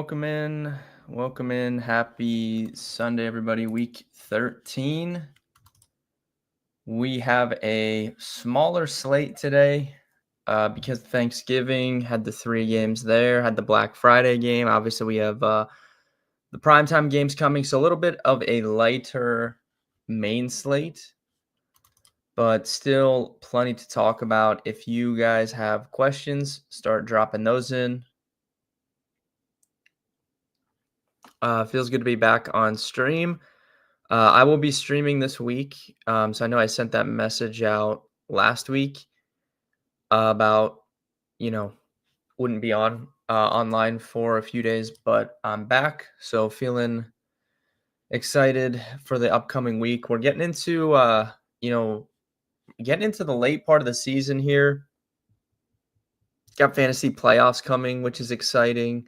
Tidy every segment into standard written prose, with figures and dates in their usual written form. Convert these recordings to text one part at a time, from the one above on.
welcome in. Welcome in. Happy Sunday, everybody. Week 13. We have a smaller slate today because Thanksgiving had the 3 games there, had the Black Friday game. Obviously, we have the primetime games coming, so a little bit of a lighter main slate, but still plenty to talk about. If you guys have questions, start dropping those in. Feels good to be back on stream. I will be streaming this week. So I know I sent that message out last week about, wouldn't be online for a few days, but I'm back. So feeling excited for the upcoming week. We're getting into, getting into the late part of the season here. Got fantasy playoffs coming, which is exciting.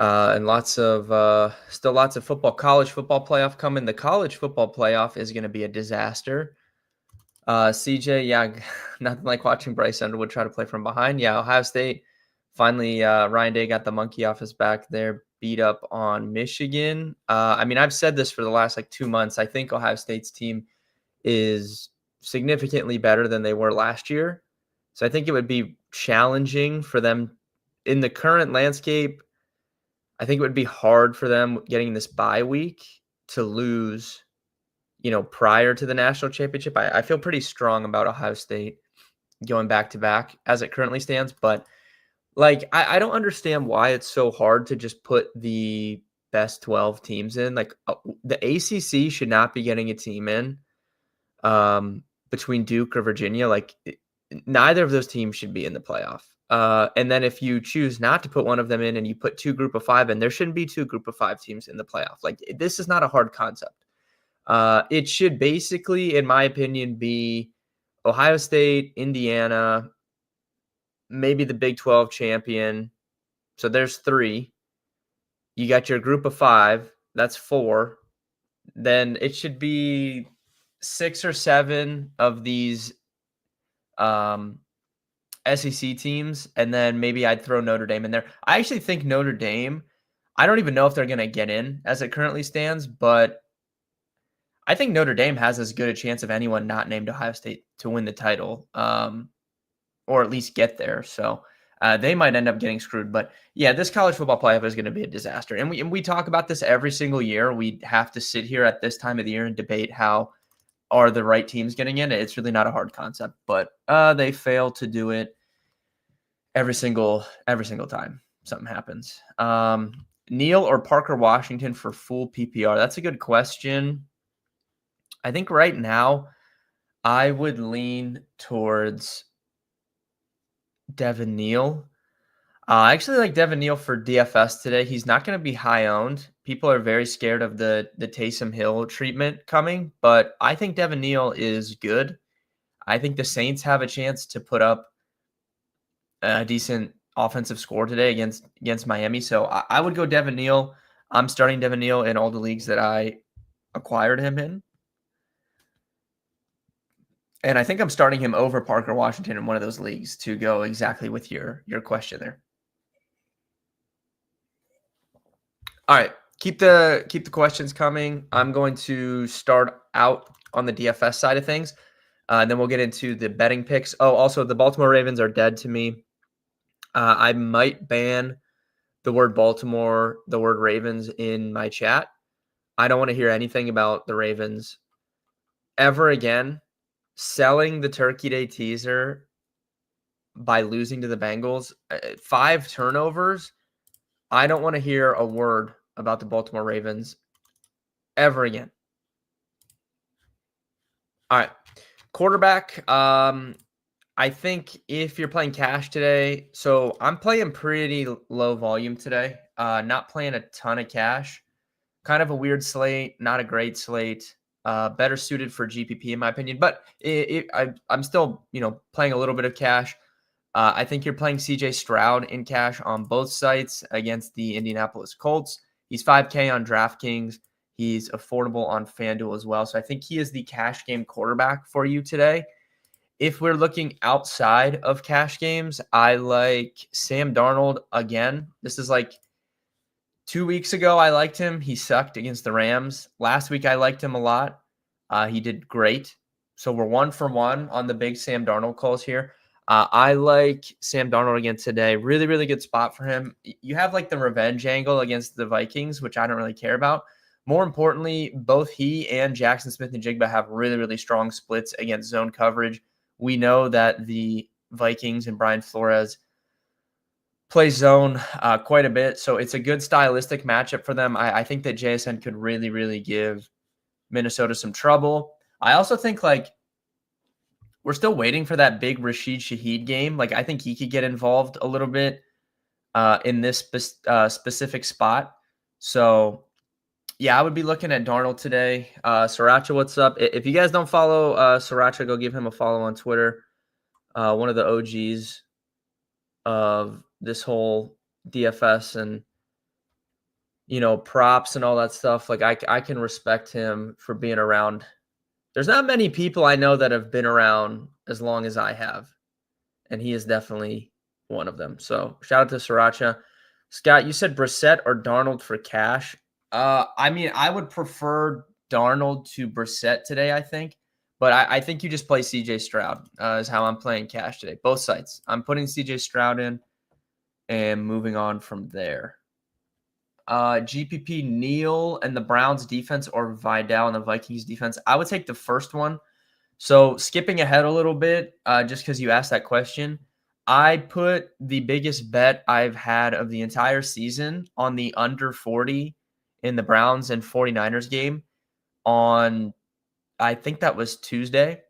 And still lots of football, college football playoff coming. The college football playoff is going to be a disaster. CJ, yeah, nothing like watching Bryce Underwood try to play from behind. Yeah, Ohio State finally, Ryan Day got the monkey off his back there, beat up on Michigan. I've said this for the last 2 months. I think Ohio State's team is significantly better than they were last year. So I think it would be challenging for them in the current landscape. I think it would be hard for them getting this bye week to lose, prior to the national championship. I feel pretty strong about Ohio State going back to back as it currently stands. But I don't understand why it's so hard to just put the best 12 teams in. The ACC should not be getting a team in between Duke or Virginia. Neither of those teams should be in the playoff. And then if you choose not to put one of them in and you put 2 group of 5 in, there shouldn't be 2 group of 5 teams in the playoff. This is not a hard concept. It should basically, in my opinion, be Ohio State, Indiana, maybe the Big 12 champion. So there's 3. You got your group of 5. That's 4. Then it should be 6 or 7 of these SEC teams, and then maybe I'd throw Notre Dame in there. I actually think Notre Dame, I don't even know if they're going to get in as it currently stands, but I think Notre Dame has as good a chance of anyone not named Ohio State to win the title, or at least get there. So they might end up getting screwed. But yeah, this college football playoff is going to be a disaster. And we talk about this every single year. We have to sit here at this time of the year and debate how are the right teams getting in. It's really not a hard concept, but they fail to do it every single time something happens. Neil or Parker Washington for full PPR? That's a good question. I think right now I would lean towards Devin Neal. I actually like Devin Neal for DFS today. He's not going to be high owned. People are very scared of the Taysom Hill treatment coming, but I think Devin Neal is good. I think the Saints have a chance to put up a decent offensive score today against Miami. So I would go Devin Neal. I'm starting Devin Neal in all the leagues that I acquired him in. And I think I'm starting him over Parker Washington in one of those leagues to go exactly with your question there. All right, keep the questions coming. I'm going to start out on the DFS side of things, and then we'll get into the betting picks. Oh, also the Baltimore Ravens are dead to me. I might ban the word Baltimore, the word Ravens in my chat. I don't want to hear anything about the Ravens ever again. Selling the Turkey Day teaser by losing to the Bengals, 5 turnovers. I don't want to hear a word about the Baltimore Ravens ever again. All right. Quarterback. I think if you're playing cash today, so I'm playing pretty low volume today. Not playing a ton of cash. Kind of a weird slate, not a great slate. Better suited for GPP in my opinion, but I'm still, playing a little bit of cash. I think you're playing CJ Stroud in cash on both sites against the Indianapolis Colts. He's 5K on DraftKings. He's affordable on FanDuel as well. So I think he is the cash game quarterback for you today. If we're looking outside of cash games, I like Sam Darnold again. This is 2 weeks ago, I liked him. He sucked against the Rams. Last week, I liked him a lot. He did great. So we're 1 for 1 on the big Sam Darnold calls here. I like Sam Darnold again today. Really, really good spot for him. You have like the revenge angle against the Vikings, which I don't really care about. More importantly, both he and Jackson Smith and Jigba have really, really strong splits against zone coverage. We know that the Vikings and Brian Flores play zone quite a bit, so it's a good stylistic matchup for them. I think that JSN could really, really give Minnesota some trouble. I also think like we're still waiting for that big Rashid Shaheed game. Like I think he could get involved a little bit in this specific spot. So yeah, I would be looking at Darnold today. Sriracha, what's up? If you guys don't follow Sriracha, go give him a follow on Twitter. One of the OGs of this whole DFS and props and all that stuff. Like I can respect him for being around. There's not many people I know that have been around as long as I have, and he is definitely one of them. So shout out to Sriracha. Scott, you said Brissett or Darnold for cash. I mean, I would prefer Darnold to Brissett today, I think. But I think you just play CJ Stroud is how I'm playing cash today. Both sites. I'm putting CJ Stroud in and moving on from there. GPP Neal and the Browns defense or Vidal and the Vikings defense. I would take the first one. So skipping ahead a little bit, just because you asked that question, I put the biggest bet I've had of the entire season on the under 40 in the Browns and 49ers game on, I think that was Tuesday.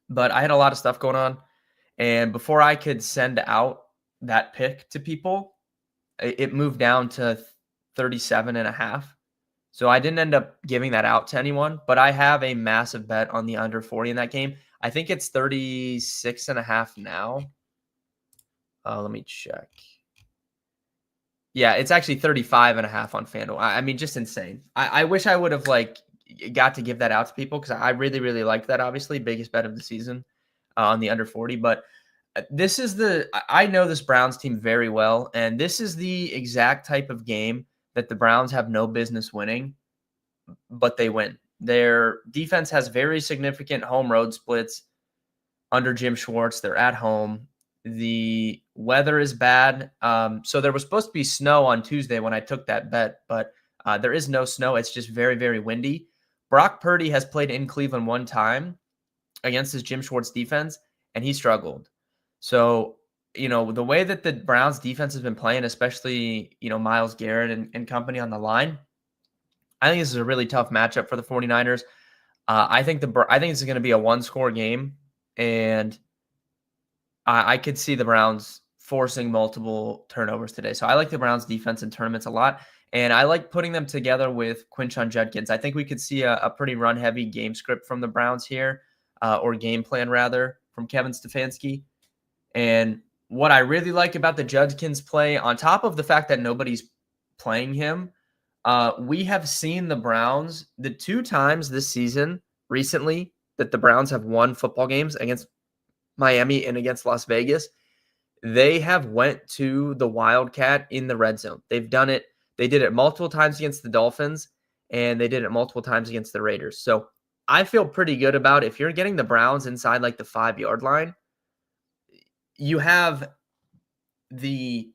But I had a lot of stuff going on. And before I could send out that pick to people, it moved down to 37.5. So I didn't end up giving that out to anyone, but I have a massive bet on the under 40 in that game. I think it's 36.5 now. Let me check. Yeah, it's actually 35.5 on FanDuel. I mean, just insane. I wish I would have got to give that out to people because I really, really liked that. Obviously, biggest bet of the season on the under 40. But I know this Browns team very well, and this is the exact type of game that the Browns have no business winning, but they win. Their defense has very significant home road splits under Jim Schwartz. They're at home. The weather is bad. So there was supposed to be snow on Tuesday when I took that bet, but there is no snow. It's just very, very windy. Brock Purdy has played in Cleveland one time against his Jim Schwartz defense, and he struggled. So, the way that the Browns defense has been playing, especially, Myles Garrett and company on the line, I think this is a really tough matchup for the 49ers. I think this is going to be a one-score game, and I could see the Browns forcing multiple turnovers today. So I like the Browns defense in tournaments a lot, and I like putting them together with Quinshon Judkins. I think we could see a pretty run-heavy game script from the Browns here, or game plan, rather, from Kevin Stefanski. And what I really like about the Judkins play, on top of the fact that nobody's playing him, we have seen the Browns the 2 times this season recently that the Browns have won football games against Miami and against Las Vegas. They have went to the Wildcat in the red zone. They've done it. They did it multiple times against the Dolphins, and they did it multiple times against the Raiders. So I feel pretty good about if you're getting the Browns inside like the 5-yard line, you have the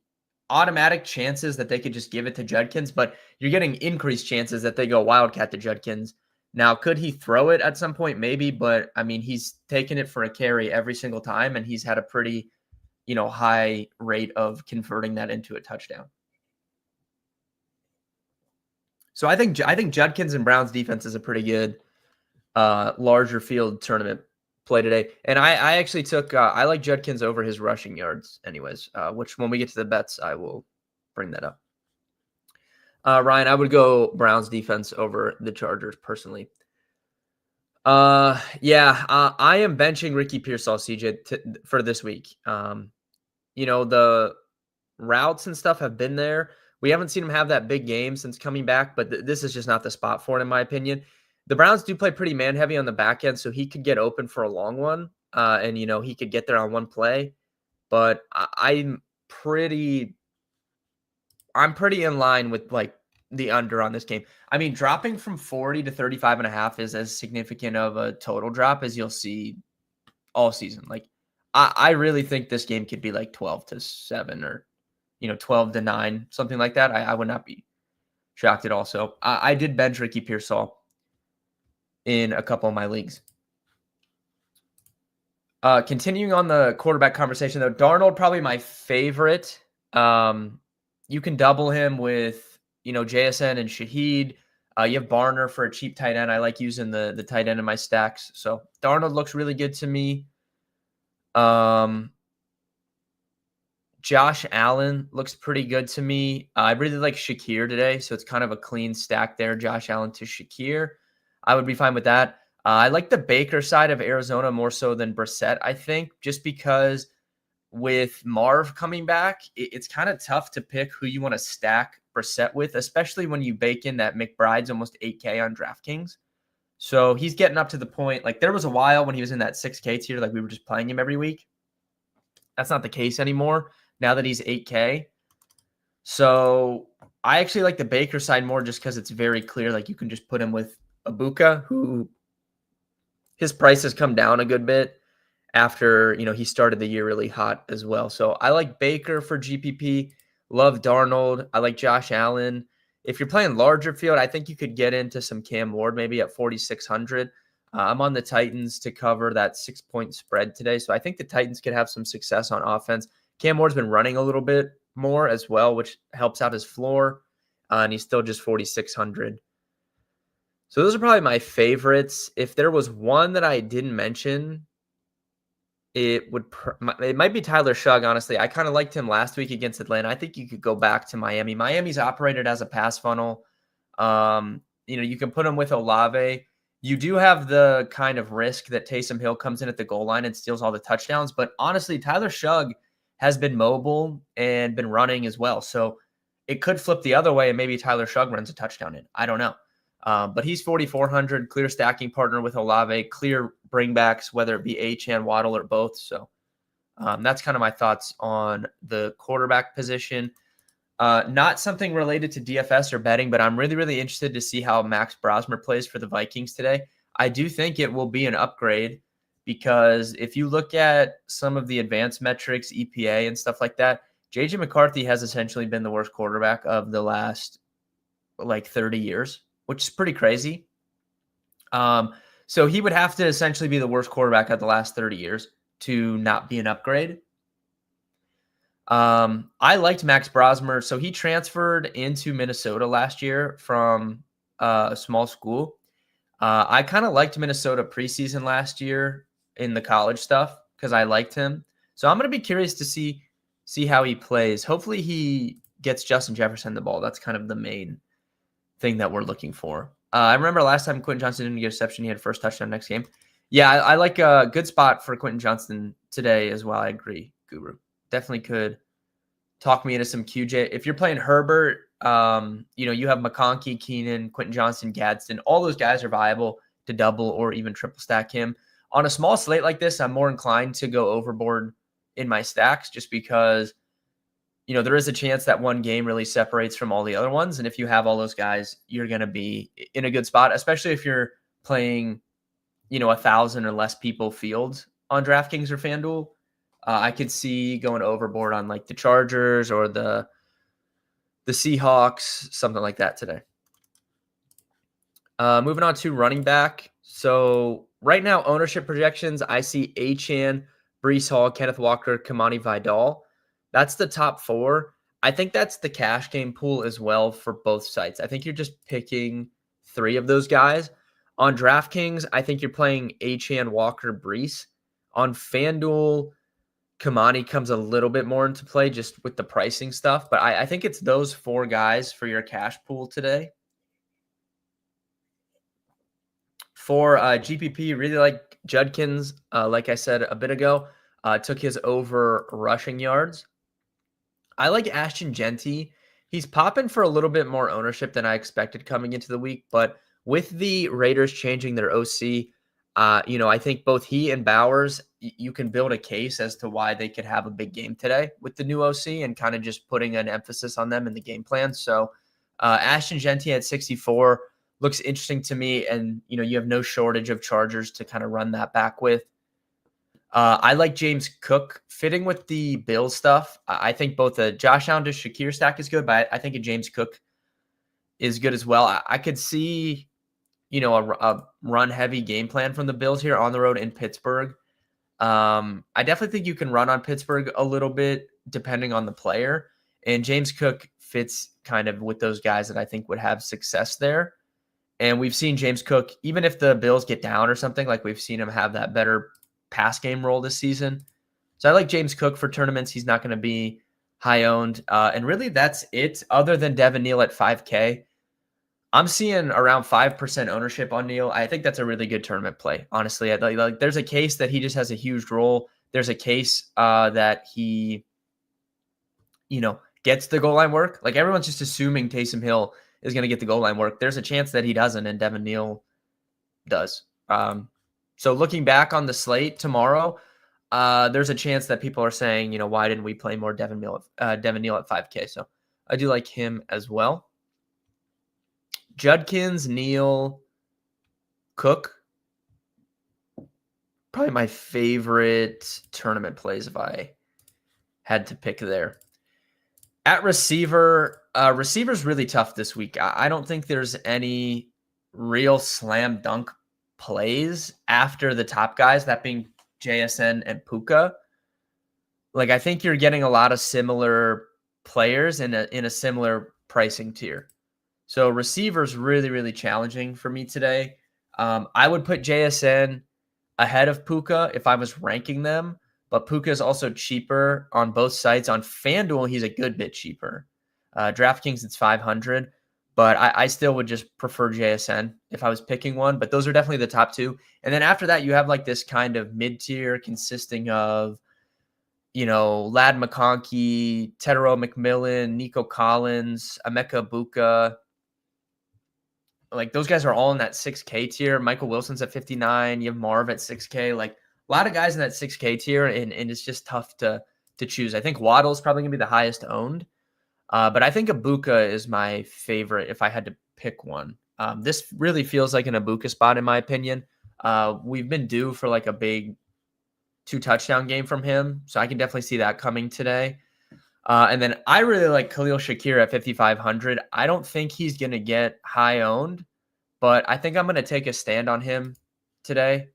automatic chances that they could just give it to Judkins, but you're getting increased chances that they go Wildcat to Judkins. Now, could he throw it at some point? Maybe, but I mean, he's taken it for a carry every single time, and he's had a pretty, high rate of converting that into a touchdown. So I think Judkins and Browns defense is a pretty good larger field tournament play today. And I actually took I like Judkins over his rushing yards anyways, which when we get to the bets, I will bring that up. Ryan, I would go Browns defense over the Chargers personally. I am benching Ricky Pearsall, CJ, for this week. The routes and stuff have been there. We haven't seen him have that big game since coming back, but this is just not the spot for it, in my opinion. The Browns do play pretty man-heavy on the back end, so he could get open for a long one, and, he could get there on one play. But I'm pretty I'm pretty in line with like the under on this game. I mean, dropping from 40 to 35.5 is as significant of a total drop as you'll see all season. Like, I really think this game could be like 12-7 or 12-9, something like that. I would not be shocked at all. So I did bench Ricky Pearsall in a couple of my leagues. Continuing on the quarterback conversation, though, Darnold probably my favorite. You can double him with JSN and Shaheed. You have Barner for a cheap tight end. I like using the tight end in my stacks. So Darnold looks really good to me. Josh Allen looks pretty good to me. I really like Shakir today, so it's kind of a clean stack there. Josh Allen to Shakir. I would be fine with that. I like the Baker side of Arizona more so than Brissett, I think, just because with Marv coming back, it's kind of tough to pick who you want to stack Brissett with, especially when you bake in that McBride's almost 8K on DraftKings. So he's getting up to the point, like there was a while when he was in that 6K tier, like we were just playing him every week. That's not the case anymore now that he's 8K. So I actually like the Baker side more just because it's very clear. Like you can just put him with Ibuka, who his price has come down a good bit after, he started the year really hot as well. So I like Baker for GPP. Love Darnold. I like Josh Allen. If you're playing larger field, I think you could get into some Cam Ward maybe at 4,600. I'm on the Titans to cover that 6-point spread today. So I think the Titans could have some success on offense. Cam Ward's been running a little bit more as well, which helps out his floor. And he's still just 4,600. So those are probably my favorites. If there was one that I didn't mention, it might be Tyler Shugg, honestly. I kind of liked him last week against Atlanta. I think you could go back to Miami. Miami's operated as a pass funnel. You can put him with Olave. You do have the kind of risk that Taysom Hill comes in at the goal line and steals all the touchdowns. But honestly, Tyler Shugg has been mobile and been running as well. So it could flip the other way and maybe Tyler Shugg runs a touchdown in. I don't know. But he's 4,400, clear stacking partner with Olave, clear bringbacks, whether it be Achane, Waddle, or both. So that's kind of my thoughts on the quarterback position. Not something related to DFS or betting, but I'm really, really interested to see how Max Brosmer plays for the Vikings today. I do think it will be an upgrade because if you look at some of the advanced metrics, EPA and stuff like that, J.J. McCarthy has essentially been the worst quarterback of the last 30 years, which is pretty crazy. So he would have to essentially be the worst quarterback of the last 30 years to not be an upgrade. I liked Max Brosmer. So he transferred into Minnesota last year from a small school. I kind of liked Minnesota preseason last year in the college stuff because I liked him. So I'm going to be curious to see how he plays. Hopefully he gets Justin Jefferson the ball. That's kind of the main thing that we're looking for. I remember last time Quentin Johnson didn't get a reception. He had first touchdown next game. Yeah, I like a good spot for Quentin Johnson today as well. I agree, Guru. Definitely could talk me into some QJ. If you're playing Herbert, you have McConkey, Keenan, Quentin Johnson, Gadsden. All those guys are viable to double or even triple stack him. On a small slate like this, I'm more inclined to go overboard in my stacks just because there is a chance that one game really separates from all the other ones. And if you have all those guys, you're going to be in a good spot, especially if you're playing, 1,000 or less people field on DraftKings or FanDuel. I could see going overboard on like the Chargers or the Seahawks, something like that today. Moving on to running back. So right now, ownership projections, I see Achane, Breece Hall, Kenneth Walker, Kamani Vidal. That's the top four. I think that's the cash game pool as well for both sites. I think you're just picking three of those guys. On DraftKings, I think you're playing Achane, Walker, Breece. On FanDuel, Kamani comes a little bit more into play just with the pricing stuff. But I think it's those four guys for your cash pool today. For GPP, really like Judkins, like I said a bit ago, took his over rushing yards. I like Ashton Genty. He's popping for a little bit more ownership than I expected coming into the week, but with the Raiders changing their OC, I think both he and Bowers, you can build a case as to why they could have a big game today with the new OC and kind of just putting an emphasis on them in the game plan. So Ashton Genty at 64 looks interesting to me. And, you have no shortage of Chargers to kind of run that back with. I like James Cook fitting with the Bills stuff. I think both the Josh Allen to Shakir stack is good, but I think a James Cook is good as well. I could see a run-heavy game plan from the Bills here on the road in Pittsburgh. I definitely think you can run on Pittsburgh a little bit depending on the player. And James Cook fits kind of with those guys that I think would have success there. And we've seen James Cook, even if the Bills get down or something, like we've seen him have that better pass game role this season. So I like James Cook for tournaments. He's not going to be high owned. And really that's it other than Devin Neal at 5K. I'm seeing around 5% ownership on Neal. I think that's a really good tournament play. Honestly, there's a case that he just has a huge role. There's a case that he, gets the goal line work. Like everyone's just assuming Taysom Hill is going to get the goal line work. There's a chance that he doesn't, and Devin Neal does. So looking back on the slate tomorrow, there's a chance that people are saying, why didn't we play more Devin Neal at 5K? So I do like him as well. Judkins, Neal, Cook, probably my favorite tournament plays if I had to pick there. At receiver, receiver's really tough this week. I don't think there's any real slam dunk plays after the top guys, that being JSN and Puka. Like I think you're getting a lot of similar players in a similar pricing tier. So receiver's really, really challenging for me today. I would put JSN ahead of Puka if I was ranking them, but Puka is also cheaper on both sites. On FanDuel, he's a good bit cheaper. DraftKings, it's 500, but I still would just prefer JSN if I was picking one. But those are definitely the top two. And then after that, you have like this kind of mid-tier consisting of, Lad McConkey, Tedero McMillan, Nico Collins, Emeka Buka. Like those guys are all in that 6K tier. Michael Wilson's at 59. You have Marv at 6K. Like a lot of guys in that 6K tier, and it's just tough to choose. I think Waddle's probably going to be the highest owned. But I think Ibuka is my favorite if I had to pick one. This really feels like an Ibuka spot in my opinion. We've been due for like a big 2-touchdown game from him. So I can definitely see that coming today. And then I really like Khalil Shakir at 5,500. I don't think he's going to get high owned, but I think I'm going to take a stand on him today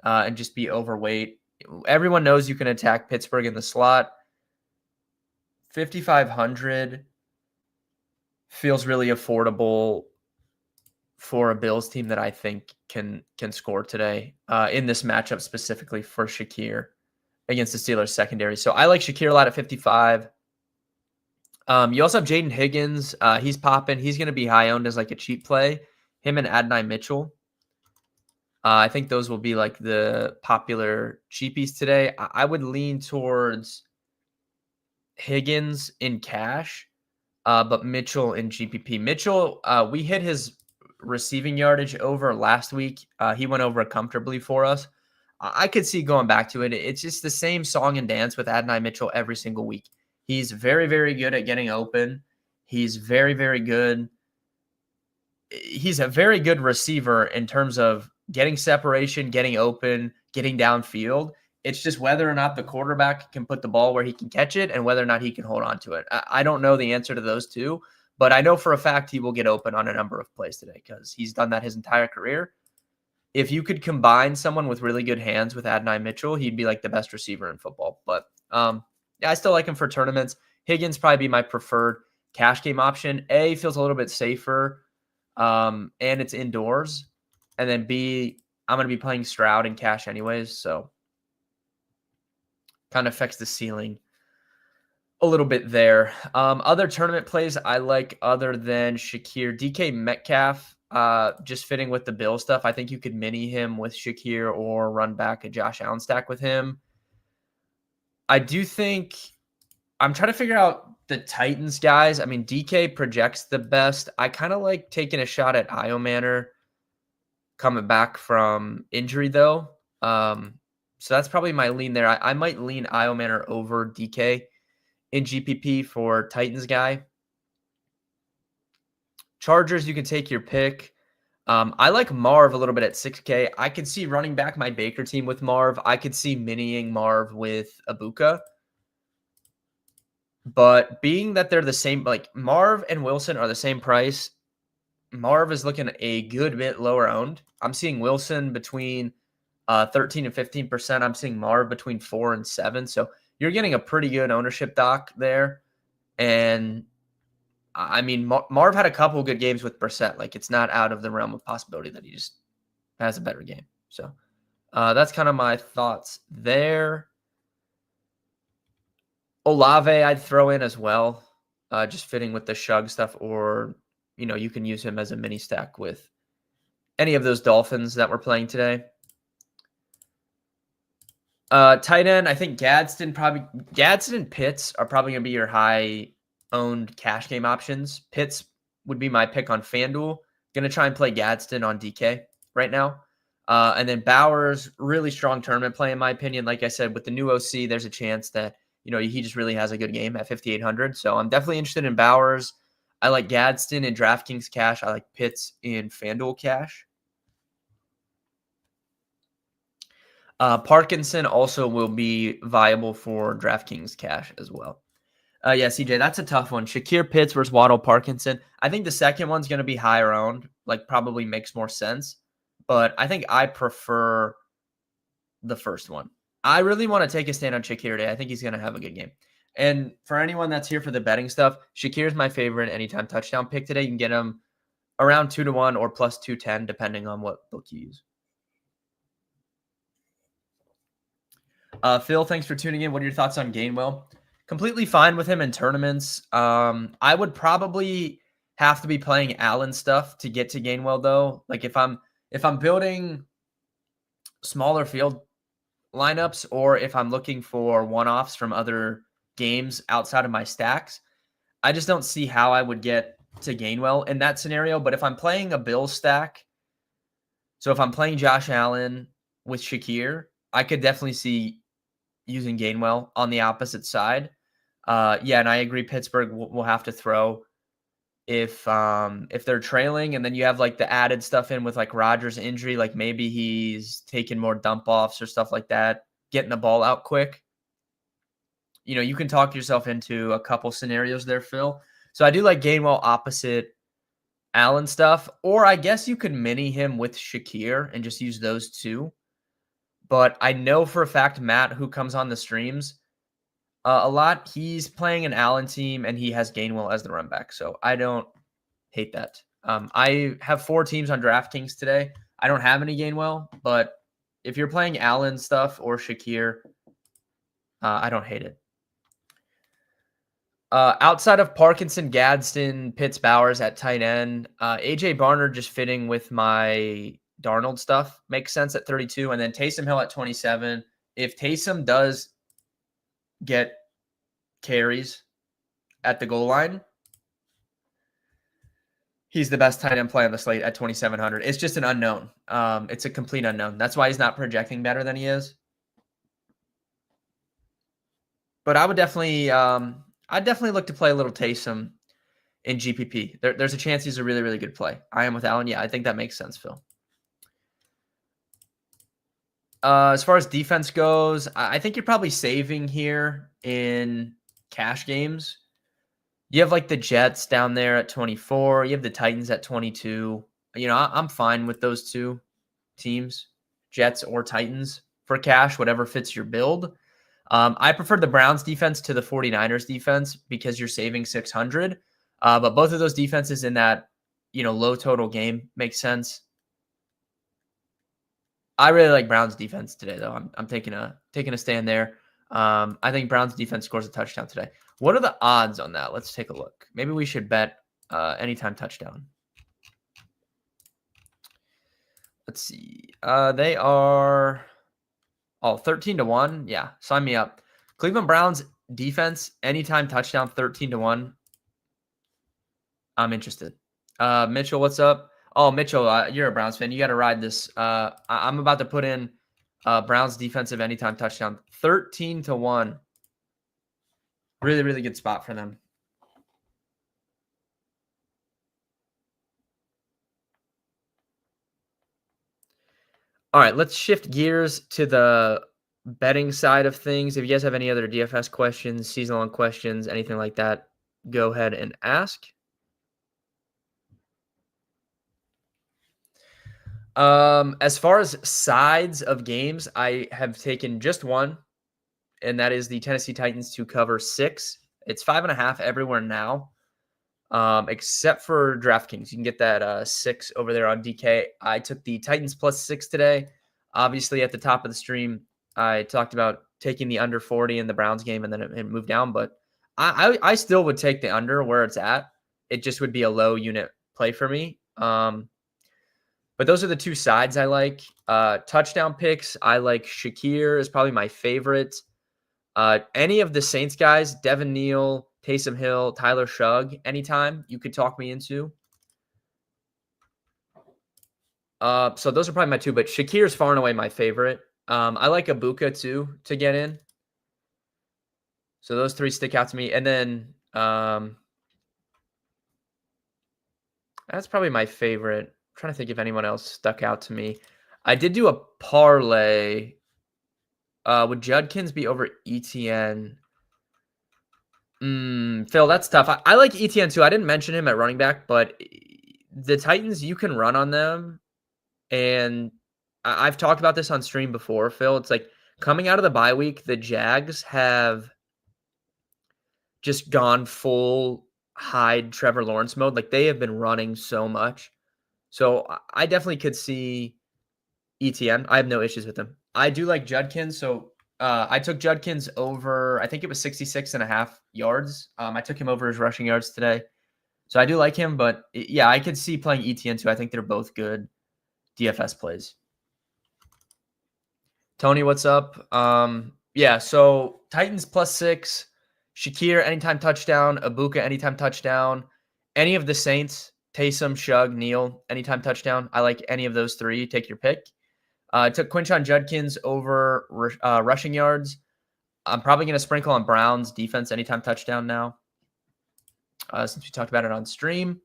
and just be overweight. Everyone knows you can attack Pittsburgh in the slot. 5,500 feels really affordable for a Bills team that I think can score today in this matchup specifically for Shakir against the Steelers secondary. So I like Shakir a lot at 55. You also have Jaden Higgins. He's popping. He's going to be high owned as like a cheap play. Him and Adonai Mitchell. I think those will be like the popular cheapies today. I would lean towards Higgins in cash, but Mitchell in GPP. Mitchell, we hit his receiving yardage over last week. He went over comfortably for us. I could see going back to it. It's just the same song and dance with Adonai Mitchell every single week. He's very, very good at getting open. He's very, very good. He's a very good receiver in terms of getting separation, getting open, getting downfield. It's just whether or not the quarterback can put the ball where he can catch it and whether or not he can hold on to it. I don't know the answer to those two, but I know for a fact he will get open on a number of plays today because he's done that his entire career. If you could combine someone with really good hands with Adonai Mitchell, he'd be like the best receiver in football. But yeah, I still like him for tournaments. Higgins probably be my preferred cash game option. A, feels a little bit safer, and it's indoors. And then B, I'm going to be playing Stroud in cash anyways, so kind of affects the ceiling a little bit there. Other tournament plays I like other than Shakir. DK Metcalf, just fitting with the Bill stuff. I think you could mini him with Shakir or run back a Josh Allen stack with him. I do think I'm trying to figure out the Titans guys. I mean, DK projects the best. I kind of like taking a shot at Io Manor coming back from injury, though. So that's probably my lean there. I might lean Iomanor over DK in GPP for Titans guy. Chargers, you can take your pick. I like Marv a little bit at 6K. I could see running back my Baker team with Marv. I could see miniing Marv with Abuka. But being that they're the same, like Marv and Wilson are the same price, Marv is looking a good bit lower owned. I'm seeing Wilson between 13 and 15%. I'm seeing Marv between 4 and 7. So you're getting a pretty good ownership doc there. And I mean, Marv had a couple good games with Brissett. Like, it's not out of the realm of possibility that he just has a better game. So that's kind of my thoughts there. Olave, I'd throw in as well, just fitting with the Shug stuff, or, you can use him as a mini stack with any of those Dolphins that we're playing today. Tight end, I think Gadsden and Pitts are probably going to be your high-owned cash game options. Pitts would be my pick on FanDuel. Going to try and play Gadsden on DK right now. And then Bowers, really strong tournament play, in my opinion. Like I said, with the new OC, there's a chance that he just really has a good game at 5,800. So I'm definitely interested in Bowers. I like Gadsden in DraftKings cash. I like Pitts in FanDuel cash. Parkinson also will be viable for DraftKings cash as well. Yeah, CJ, that's a tough one. Shakir Pitts versus Waddle Parkinson. I think the second one's going to be higher owned, like probably makes more sense. But I think I prefer the first one. I really want to take a stand on Shakir today. I think he's going to have a good game. And for anyone that's here for the betting stuff, Shakir is my favorite anytime touchdown pick today. You can get him around 2-1 or plus 210, depending on what book you use. Phil, thanks for tuning in. What are your thoughts on Gainwell? Completely fine with him in tournaments. I would probably have to be playing Allen stuff to get to Gainwell, though. Like if I'm building smaller field lineups, or if I'm looking for one-offs from other games outside of my stacks, I just don't see how I would get to Gainwell in that scenario. But if I'm playing a Bills stack, so if I'm playing Josh Allen with Shakir, I could definitely see using Gainwell on the opposite side. Yeah, and I agree Pittsburgh will have to throw if they're trailing, and then you have like the added stuff in with like Rodgers' injury, like maybe he's taking more dump offs or stuff like that, getting the ball out quick. You can talk yourself into a couple scenarios there, Phil. So I do like Gainwell opposite Allen stuff, or I guess you could mini him with Shakir and just use those two. But I know for a fact Matt, who comes on the streams a lot, he's playing an Allen team and he has Gainwell as the run back. So I don't hate that. I have 4 teams on DraftKings today. I don't have any Gainwell, but if you're playing Allen stuff or Shakir, I don't hate it. Outside of Parkinson, Gadsden, Pitts, Bowers at tight end, AJ Barner just fitting with my Darnold stuff makes sense at 32, and then Taysom Hill at 27. If Taysom does get carries at the goal line, he's the best tight end play on the slate at 2,700. It's just an unknown. It's a complete unknown. That's why he's not projecting better than he is. But I would definitely, I'd definitely look to play a little Taysom in GPP. There's a chance he's a really, really good play. I am with Allen. Yeah, I think that makes sense, Phil. As far as defense goes, I think you're probably saving here in cash games. You have like the Jets down there at 24. You have the Titans at 22. I'm fine with those two teams, Jets or Titans, for cash, whatever fits your build. I prefer the Browns defense to the 49ers defense because you're saving 600. But both of those defenses in that, low total game makes sense. I really like Browns defense today, though. I'm taking a stand there. I think Browns defense scores a touchdown today. What are the odds on that? Let's take a look. Maybe we should bet anytime touchdown. Let's see. They are 13-1. Yeah, sign me up. Cleveland Browns defense anytime touchdown 13-1. I'm interested. Mitchell, what's up? Oh, Mitchell, you're a Browns fan. You got to ride this. I'm about to put in Browns defensive anytime touchdown, 13-1. Really, really good spot for them. All right, let's shift gears to the betting side of things. If you guys have any other DFS questions, season-long questions, anything like that, go ahead and ask. As far as sides of games, I have taken just one, and that is the Tennessee Titans to cover 6. It's 5.5 everywhere now, except for DraftKings. You can get that 6 over there on DK. I took the Titans plus 6 today. Obviously, at the top of the stream, I talked about taking the under 40 in the Browns game, and then it moved down. But I still would take the under where it's at. It just would be a low unit play for me. But those are the two sides I like. Touchdown picks, I like Shakir is probably my favorite. Any of the Saints guys, Devin Neal, Taysom Hill, Tyler Shugg, anytime you could talk me into. So those are probably my two, but Shakir is far and away my favorite. I like Ibuka too to get in. So those three stick out to me. And then that's probably my favorite. I'm trying to think if anyone else stuck out to me. I did do a parlay. Would Judkins be over ETN? Phil, that's tough. I like ETN too. I didn't mention him at running back, but the Titans, you can run on them. And I've talked about this on stream before, Phil. It's like coming out of the bye week, the Jags have just gone full hide Trevor Lawrence mode. Like they have been running so much. So I definitely could see ETN. I have no issues with him. I do like Judkins. So I took Judkins over, I think it was 66.5 yards. I took him over his rushing yards today. So I do like him, but yeah, I could see playing ETN too. I think they're both good DFS plays. Tony, what's up? Yeah, so Titans plus 6, Shakir anytime touchdown, Ibuka anytime touchdown, any of the Saints, Taysom, Shugg, Neal anytime touchdown. I like any of those three. Take your pick. Took Quinshon Judkins over rushing yards. I'm probably going to sprinkle on Browns defense anytime touchdown now, since we talked about it on stream.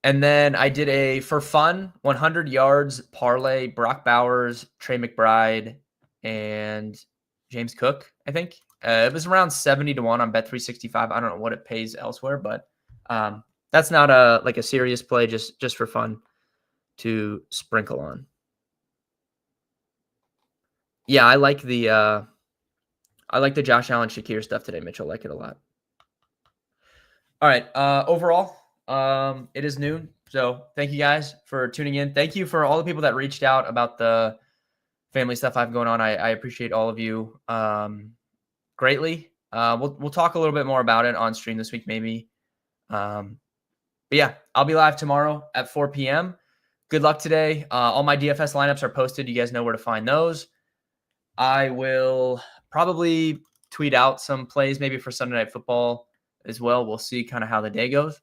And then I did a, for fun, 100 yards parlay, Brock Bowers, Trey McBride, and James Cook, I think. It was around 70-1 on Bet365. I don't know what it pays elsewhere, but that's not a serious play, just for fun to sprinkle on. Yeah, I like the Josh Allen Shakir stuff today, Mitchell. I like it a lot. All right. Overall, it is noon. So thank you guys for tuning in. Thank you for all the people that reached out about the family stuff I have going on. I appreciate all of you greatly. We'll talk a little bit more about it on stream this week, maybe. But yeah, I'll be live tomorrow at 4 p.m. Good luck today. All my DFS lineups are posted. You guys know where to find those. I will probably tweet out some plays maybe for Sunday Night Football as well. We'll see kind of how the day goes.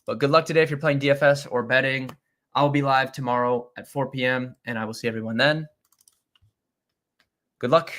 But good luck today if you're playing DFS or betting. I'll be live tomorrow at 4 p.m. and I will see everyone then. Good luck.